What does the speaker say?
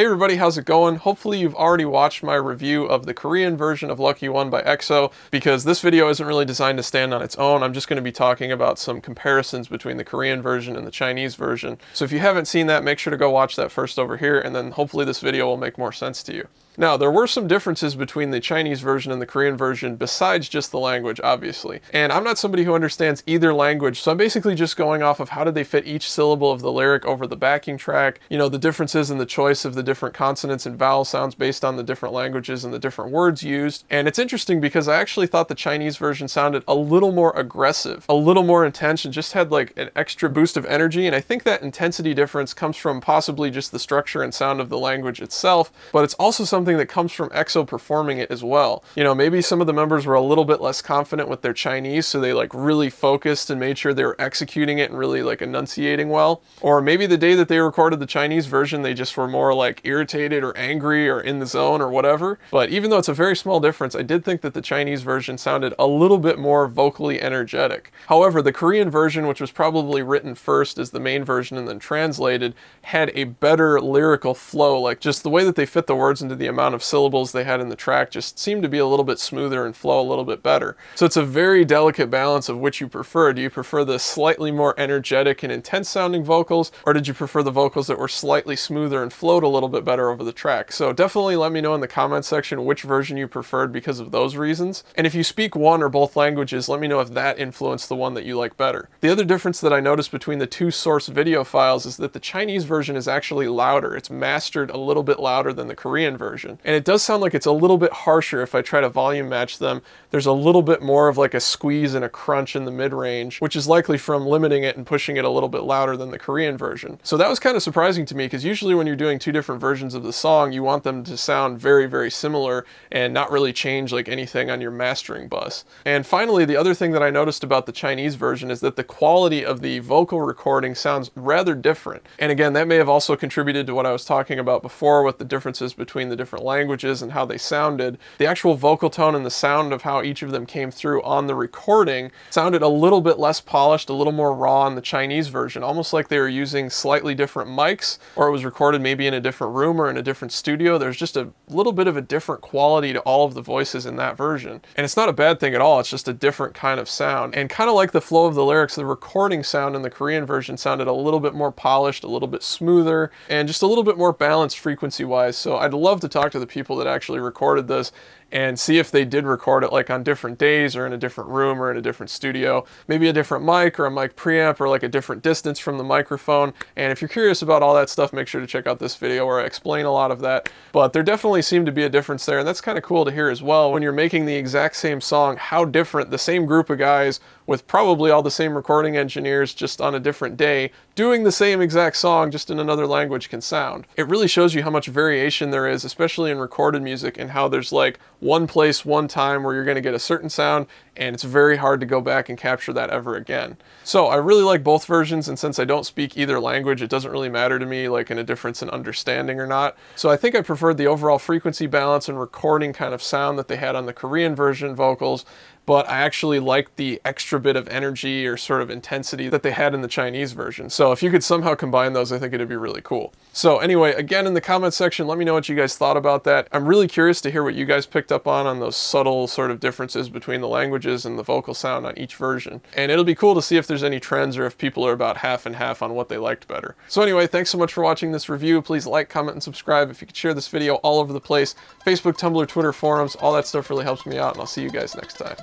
Hey everybody, how's it going? Hopefully you've already watched my review of the Korean version of Lucky One by EXO, because this video isn't really designed to stand on its own. I'm just going to be talking about some comparisons between the Korean version and the Chinese version. So if you haven't seen that, make sure to go watch that first over here, and then hopefully this video will make more sense to you. Now, there were some differences between the Chinese version and the Korean version besides just the language, obviously. And I'm not somebody who understands either language, so I'm basically just going off of how did they fit each syllable of the lyric over the backing track, you know, the differences in the choice of the different consonants and vowel sounds based on the different languages and the different words used. And it's interesting because I actually thought the Chinese version sounded a little more aggressive, a little more intense, and just had like an extra boost of energy. And I think that intensity difference comes from possibly just the structure and sound of the language itself, but it's also something that comes from EXO performing it as well. You know, maybe some of the members were a little bit less confident with their Chinese, so they like really focused and made sure they were executing it and really like enunciating well. Or maybe the day that they recorded the Chinese version, they just were more like irritated or angry or in the zone or whatever. But even though it's a very small difference, I did think that the Chinese version sounded a little bit more vocally energetic. However, the Korean version, which was probably written first as the main version and then translated, had a better lyrical flow. Like just the way that they fit the words into the amount of syllables they had in the track just seemed to be a little bit smoother and flow a little bit better. So it's a very delicate balance of which you prefer. Do you prefer the slightly more energetic and intense sounding vocals, or did you prefer the vocals that were slightly smoother and flowed a little bit better over the track? So definitely let me know in the comments section which version you preferred because of those reasons. And if you speak one or both languages, let me know if that influenced the one that you like better. The other difference that I noticed between the two source video files is that the Chinese version is actually louder. It's mastered a little bit louder than the Korean version. And it does sound like it's a little bit harsher if I try to volume match them. There's a little bit more of like a squeeze and a crunch in the mid-range, which is likely from limiting it and pushing it a little bit louder than the Korean version. So that was kind of surprising to me, because usually when you're doing two different versions of the song, you want them to sound very, very similar and not really change like anything on your mastering bus. And finally, the other thing that I noticed about the Chinese version is that the quality of the vocal recording sounds rather different. And again, that may have also contributed to what I was talking about before with the differences between the different languages and how they sounded. The actual vocal tone and the sound of how each of them came through on the recording sounded a little bit less polished, a little more raw in the Chinese version, almost like they were using slightly different mics, or it was recorded maybe in a different room or in a different studio. There's just a little bit of a different quality to all of the voices in that version. And it's not a bad thing at all, it's just a different kind of sound. And kind of like the flow of the lyrics, the recording sound in the Korean version sounded a little bit more polished, a little bit smoother, and just a little bit more balanced frequency-wise. So I'd love to talk to the people that actually recorded this and see if they did record it like on different days or in a different room or in a different studio, maybe a different mic or a mic preamp or like a different distance from the microphone. And if you're curious about all that stuff, make sure to check out this video where I explain a lot of that. But there definitely seemed to be a difference there, and that's kind of cool to hear as well when you're making the exact same song, how different the same group of guys with probably all the same recording engineers just on a different day doing the same exact song just in another language can sound. It really shows you how much variation there is, especially in recorded music, and how there's like one place, one time where you're going to get a certain sound, and it's very hard to go back and capture that ever again. So I really like both versions, and since I don't speak either language, it doesn't really matter to me like in a difference in understanding or not. So I think I preferred the overall frequency balance and recording kind of sound that they had on the Korean version vocals, but I actually liked the extra bit of energy or sort of intensity that they had in the Chinese version. So if you could somehow combine those, I think it'd be really cool. So anyway, again, in the comments section, let me know what you guys thought about that. I'm really curious to hear what you guys picked up on those subtle sort of differences between the languages and the vocal sound on each version. And it'll be cool to see if there's any trends or if people are about half and half on what they liked better. So anyway, thanks so much for watching this review. Please like, comment, and subscribe. If you could share this video all over the place, Facebook, Tumblr, Twitter, forums, all that stuff really helps me out, and I'll see you guys next time.